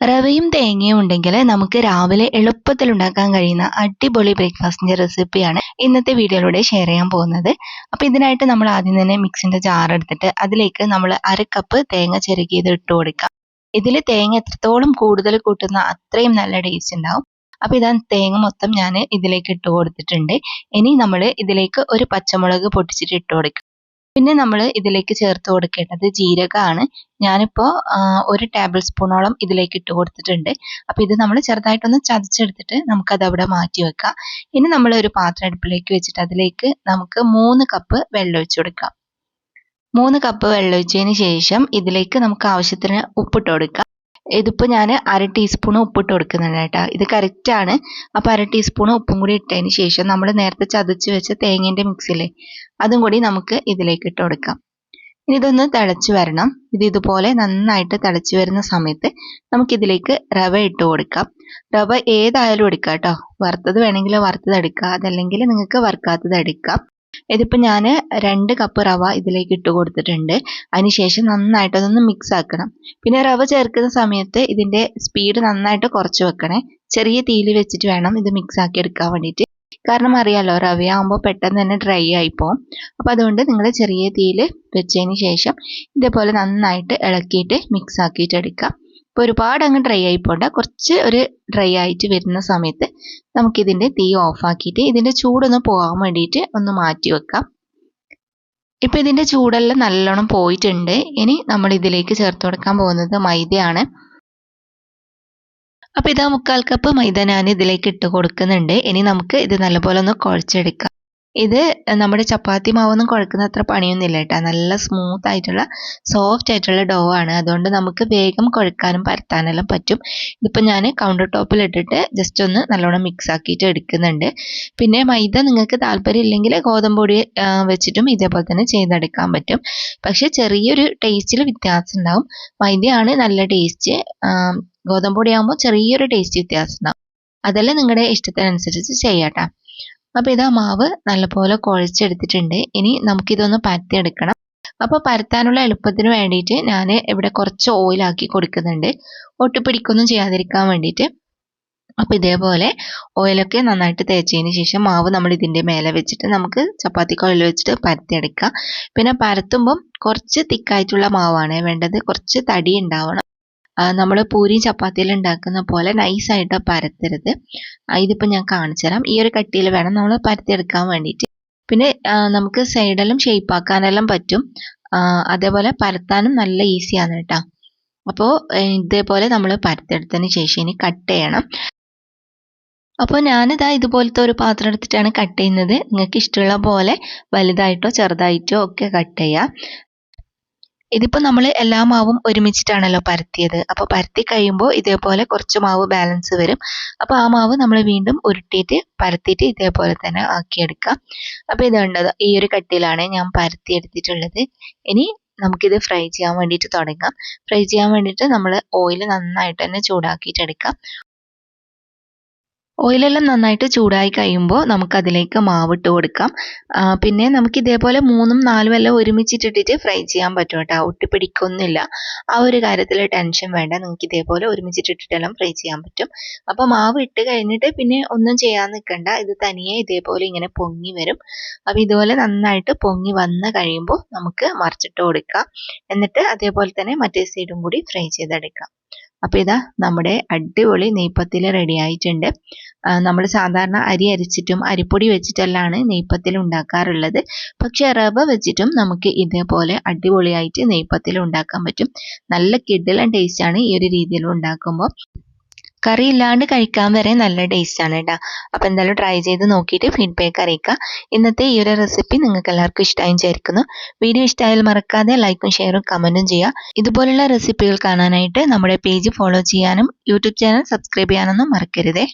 റവയും തേങ്ങയും ഉണ്ടെങ്കിൽ നമുക്ക് രാവിലെ എളുപ്പത്തിൽ ഉണ്ടാക്കാൻ കഴിയുന്ന അടിപൊളി ബ്രേക്ക്ഫാസ്റ്റിന്റെ റെസിപ്പിയാണ് ഇന്നത്തെ വീഡിയോയിലൂടെ ഷെയർ ചെയ്യാൻ പോകുന്നത്. അപ്പോൾ ഇതിനായിട്ട് നമ്മൾ ആദ്യം തന്നെ മിക്സിന്റെ ജാർ എടുത്തിട്ട് അതിലേക്ക് നമ്മൾ 1/2 കപ്പ് തേങ്ങ ചിരകിയത് ഇട്ട് കൊടുക്കാം. ഇതിൽ തേങ്ങ എത്രത്തോളം കൂടുതൽ കൂട്ടുന്ന അത്രയും നല്ല ടേസ്റ്റ് ഉണ്ടാവും. അപ്പോൾ ഇതാ തേങ്ങ മൊത്തം ഞാൻ ഇതിലേക്ക് ഇട്ട് കൊടുത്തിട്ടുണ്ട്. ഇനി നമ്മൾ ഇതിലേക്ക് ഒരു പച്ചമുളക് പൊട്ടിച്ചിട്ട് ഇട്ട് കൊടുക്കാം. പിന്നെ നമ്മൾ ഇതിലേക്ക് ചേർത്ത് കൊടുക്കേണ്ടത് ജീരകമാണ്. ഞാനിപ്പോൾ 1 ടേബിൾ സ്പൂണോളം ഇതിലേക്ക് ഇട്ട് കൊടുത്തിട്ടുണ്ട്. അപ്പോൾ ഇത് നമ്മൾ ചെറുതായിട്ടൊന്ന് ചതച്ചെടുത്തിട്ട് നമുക്കത് അവിടെ മാറ്റി വെക്കാം. ഇനി നമ്മൾ ഒരു പാത്രം അടുപ്പിലേക്ക് വെച്ചിട്ട് അതിലേക്ക് നമുക്ക് 3 കപ്പ് വെള്ളം ഒഴിച്ചു കൊടുക്കാം. 3 കപ്പ് വെള്ളം ഒഴിച്ചതിന് ശേഷം ഇതിലേക്ക് നമുക്ക് ആവശ്യത്തിന് ഉപ്പിട്ട് കൊടുക്കാം. ഇതിപ്പോൾ ഞാൻ 1/2 ടീസ്പൂൺ ഉപ്പിട്ട് കൊടുക്കുന്നുണ്ട് കേട്ടോ. ഇത് കറക്റ്റ് ആണ്. അപ്പോൾ 1/2 ടീസ്പൂൺ ഉപ്പും കൂടി ഇട്ടതിന് ശേഷം നമ്മൾ നേരത്തെ ചതച്ച് വെച്ച തേങ്ങേൻ്റെ മിക്സില്ലേ അതും കൂടി നമുക്ക് ഇതിലേക്ക് ഇട്ട് കൊടുക്കാം. ഇനി ഇതൊന്ന് തിളച്ച് വരണം. ഇതുപോലെ നന്നായിട്ട് തിളച്ച് വരുന്ന സമയത്ത് നമുക്കിതിലേക്ക് റവ ഇട്ട് കൊടുക്കാം. റവ ഏതായാലും എടുക്കാം കേട്ടോ. വറുത്തത് വേണമെങ്കിൽ വറുത്തത് എടുക്കാം, അതല്ലെങ്കിൽ നിങ്ങൾക്ക് വറുക്കാത്തത് എടുക്കാം. ഇതിപ്പോൾ ഞാൻ 2 കപ്പ് റവ ഇതിലേക്ക് ഇട്ട് കൊടുത്തിട്ടുണ്ട്. അതിനുശേഷം നന്നായിട്ട് അതൊന്ന് മിക്സ് ആക്കണം. പിന്നെ റവ ചേർക്കുന്ന സമയത്ത് ഇതിൻ്റെ സ്പീഡ് നന്നായിട്ട് കുറച്ച് വെക്കണേ. ചെറിയ തീയിൽ വെച്ചിട്ട് വേണം ഇത് മിക്സ് ആക്കി എടുക്കാൻ വേണ്ടിയിട്ട്. കാരണം അറിയാലോ റവയാകുമ്പോൾ പെട്ടെന്ന് തന്നെ ഡ്രൈ ആയിപ്പോവും. അപ്പോൾ അതുകൊണ്ട് നിങ്ങൾ ചെറിയ തീയിൽ വെച്ചതിന് ശേഷം ഇതേപോലെ നന്നായിട്ട് ഇളക്കിയിട്ട് മിക്സ് ആക്കിയിട്ട് എടുക്കാം. ഇപ്പോൾ ഒരുപാട് അങ്ങ് ഡ്രൈ ആയി പോകണ്ട. കുറച്ച് ഒരു ഡ്രൈ ആയിട്ട് വരുന്ന സമയത്ത് നമുക്കിതിൻ്റെ തീ ഓഫാക്കിയിട്ട് ഇതിൻ്റെ ചൂടൊന്ന് പോകാൻ വേണ്ടിയിട്ട് ഒന്ന് മാറ്റി വെക്കാം. ഇപ്പോൾ ഇതിൻ്റെ ചൂടെല്ലാം നല്ലോണം പോയിട്ടുണ്ട്. ഇനി നമ്മൾ ഇതിലേക്ക് ചേർത്ത് കൊടുക്കാൻ പോകുന്നത് മൈദയാണ്. അപ്പോൾ ഇതാ 1/4 കപ്പ് മൈദ ഞാൻ ഇതിലേക്ക് ഇട്ട് കൊടുക്കുന്നുണ്ട്. ഇനി നമുക്ക് ഇത് നല്ലപോലെ ഒന്ന് കുഴച്ചെടുക്കാം. ഇത് നമ്മുടെ ചപ്പാത്തി മാവൊന്നും കുഴക്കുന്ന അത്ര പണിയൊന്നുമില്ല കേട്ടോ. നല്ല സ്മൂത്ത് ആയിട്ടുള്ള സോഫ്റ്റ് ആയിട്ടുള്ള ഡോ ആണ്. അതുകൊണ്ട് നമുക്ക് വേഗം കുഴക്കാനും പരത്താനെല്ലാം പറ്റും. ഇതിപ്പോൾ ഞാൻ കൗണ്ടർ ടോപ്പിൽ ഇട്ടിട്ട് ജസ്റ്റ് ഒന്ന് നല്ലോണം മിക്സ് ആക്കിയിട്ട് എടുക്കുന്നുണ്ട്. പിന്നെ മൈദ നിങ്ങൾക്ക് താല്പര്യം ഇല്ലെങ്കിൽ ഗോതമ്പ് പൊടി വെച്ചിട്ടും ഇതേപോലെ തന്നെ ചെയ്തെടുക്കാൻ പറ്റും. പക്ഷേ ചെറിയൊരു ടേസ്റ്റിൽ വ്യത്യാസം ഉണ്ടാവും. മൈദയാണ് നല്ല ടേസ്റ്റ്. ഗോതമ്പ് പൊടി ആകുമ്പോൾ ചെറിയൊരു ടേസ്റ്റ് വ്യത്യാസം ഉണ്ടാവും. അതെല്ലാം നിങ്ങളുടെ ഇഷ്ടത്തിനനുസരിച്ച് ചെയ്യാട്ടോ. അപ്പോൾ ഇതാ മാവ് നല്ലപോലെ കുഴച്ചെടുത്തിട്ടുണ്ട്. ഇനി നമുക്കിതൊന്ന് പരത്തിയെടുക്കണം. അപ്പോൾ പരത്താനുള്ള എളുപ്പത്തിന് വേണ്ടിയിട്ട് ഞാൻ ഇവിടെ കുറച്ച് ഓയിലാക്കി കൊടുക്കുന്നുണ്ട്, ഒട്ടിപ്പിടിക്കൊന്നും ചെയ്യാതിരിക്കാൻ വേണ്ടിയിട്ട്. അപ്പോൾ ഇതേപോലെ ഓയിലൊക്കെ നന്നായിട്ട് തേച്ചതിന് ശേഷം മാവ് നമ്മൾ ഇതിൻ്റെ മേലെ വെച്ചിട്ട് നമുക്ക് ചപ്പാത്തി കോയിൽ വെച്ചിട്ട് പരത്തിയെടുക്കാം. പിന്നെ പരത്തുമ്പം കുറച്ച് തിക്കായിട്ടുള്ള മാവാണ് വേണ്ടത്. കുറച്ച് തടി ഉണ്ടാവണം. നമ്മൾ പൂരി ചപ്പാത്തിയിൽ ഉണ്ടാക്കുന്ന പോലെ നൈസായിട്ട് പരത്തരുത്. ഇതിപ്പോൾ ഞാൻ കാണിച്ചു തരാം. ഈ ഒരു കട്ടിയിൽ വേണം നമ്മൾ പരത്തിയെടുക്കാൻ വേണ്ടിയിട്ട്. പിന്നെ നമുക്ക് സൈഡെല്ലാം ഷേപ്പാക്കാനെല്ലാം പറ്റും. അതേപോലെ പരത്താനും നല്ല ഈസിയാണ് കേട്ടോ. അപ്പോൾ ഇതേപോലെ നമ്മൾ പരത്തെടുത്തതിന് ശേഷം ഇനി കട്ട് ചെയ്യണം. അപ്പോൾ ഞാനിതാ ഇതുപോലത്തെ ഒരു പാത്രം എടുത്തിട്ടാണ് കട്ട് ചെയ്യുന്നത്. നിങ്ങൾക്ക് ഇഷ്ടമുള്ള പോലെ വലുതായിട്ടോ ചെറുതായിട്ടോ ഒക്കെ കട്ട് ചെയ്യാം. ഇതിപ്പോൾ നമ്മൾ എല്ലാ മാവും ഒരുമിച്ചിട്ടാണല്ലോ പരത്തിയത്. അപ്പോൾ പരത്തി കഴിയുമ്പോൾ ഇതേപോലെ കുറച്ച് മാവ് ബാലൻസ് വരും. അപ്പോൾ ആ മാവ് നമ്മൾ വീണ്ടും ഉരുട്ടിയിട്ട് പരത്തിയിട്ട് ഇതേപോലെ തന്നെ ആക്കിയെടുക്കാം. അപ്പോൾ ഇത് കണ്ടത് ഈ ഒരു കട്ടിയിലാണ് ഞാൻ പരത്തി എടുത്തിട്ടുള്ളത്. ഇനി നമുക്കിത് ഫ്രൈ ചെയ്യാൻ വേണ്ടിയിട്ട് തുടങ്ങാം. ഫ്രൈ ചെയ്യാൻ വേണ്ടിയിട്ട് നമ്മൾ ഓയിൽ നന്നായിട്ട് തന്നെ ചൂടാക്കിയിട്ടെടുക്കാം. ഓയിലെല്ലാം നന്നായിട്ട് ചൂടായി കഴിയുമ്പോൾ നമുക്കതിലേക്ക് മാവിട്ട് കൊടുക്കാം. പിന്നെ നമുക്ക് ഇതേപോലെ 3ഉം 4ഉം എല്ലാം ഒരുമിച്ചിട്ടിട്ട് ഫ്രൈ ചെയ്യാൻ പറ്റും കേട്ടോ. ഒട്ടിപ്പിടിക്കൊന്നുമില്ല. ആ ഒരു കാര്യത്തിൽ ടെൻഷൻ വേണ്ട. നിങ്ങൾക്ക് ഇതേപോലെ ഒരുമിച്ചിട്ടിട്ടെല്ലാം ഫ്രൈ ചെയ്യാൻ പറ്റും. അപ്പോൾ മാവ് ഇട്ട് കഴിഞ്ഞിട്ട് പിന്നെ ഒന്നും ചെയ്യാൻ നിൽക്കണ്ട. ഇത് തനിയെ ഇതേപോലെ ഇങ്ങനെ പൊങ്ങി വരും. അപ്പോൾ ഇതുപോലെ നന്നായിട്ട് പൊങ്ങി വന്ന് കഴിയുമ്പോൾ നമുക്ക് മറിച്ചിട്ട് കൊടുക്കാം. എന്നിട്ട് അതേപോലെ തന്നെ മറ്റേ സൈഡും കൂടി ഫ്രൈ ചെയ്തെടുക്കാം. അപ്പോൾ ഇതാ നമ്മുടെ അടിപൊളി നെയ്പത്തിൽ റെഡി ആയിട്ടുണ്ട്. നമ്മൾ സാധാരണ അരി അരിച്ചിട്ടും അരിപ്പൊടി വെച്ചിട്ടെല്ലാമാണ് നെയ്പത്തിൽ ഉണ്ടാക്കാറുള്ളത്. പക്ഷേ റവ വെച്ചിട്ടും നമുക്ക് ഇതേപോലെ അടിപൊളിയായിട്ട് നെയ്പത്തിൽ ഉണ്ടാക്കാൻ പറ്റും. നല്ല കിടിലൻ ടേസ്റ്റാണ് ഈ ഒരു രീതിയിൽ ഉണ്ടാക്കുമ്പോൾ. കറി ഇല്ലാണ്ട് കഴിക്കാൻ വരെ നല്ല ടേസ്റ്റാണ് കേട്ടോ. അപ്പോൾ എന്തായാലും ട്രൈ ചെയ്ത് നോക്കിയിട്ട് ഫീഡ്ബാക്ക് അറിയിക്കുക. ഇന്നത്തെ ഈ ഒരു റെസിപ്പി നിങ്ങൾക്ക് എല്ലാവർക്കും ഇഷ്ടമായും വിചാരിക്കുന്നു. വീഡിയോ ഇഷ്ടമായാൽ മറക്കാതെ ലൈക്കും ഷെയറും കമൻറ്റും ചെയ്യുക. ഇതുപോലുള്ള റെസിപ്പികൾ കാണാനായിട്ട് നമ്മുടെ പേജ് ഫോളോ ചെയ്യാനും യൂട്യൂബ് ചാനൽ സബ്സ്ക്രൈബ് ചെയ്യാനൊന്നും മറക്കരുതേ.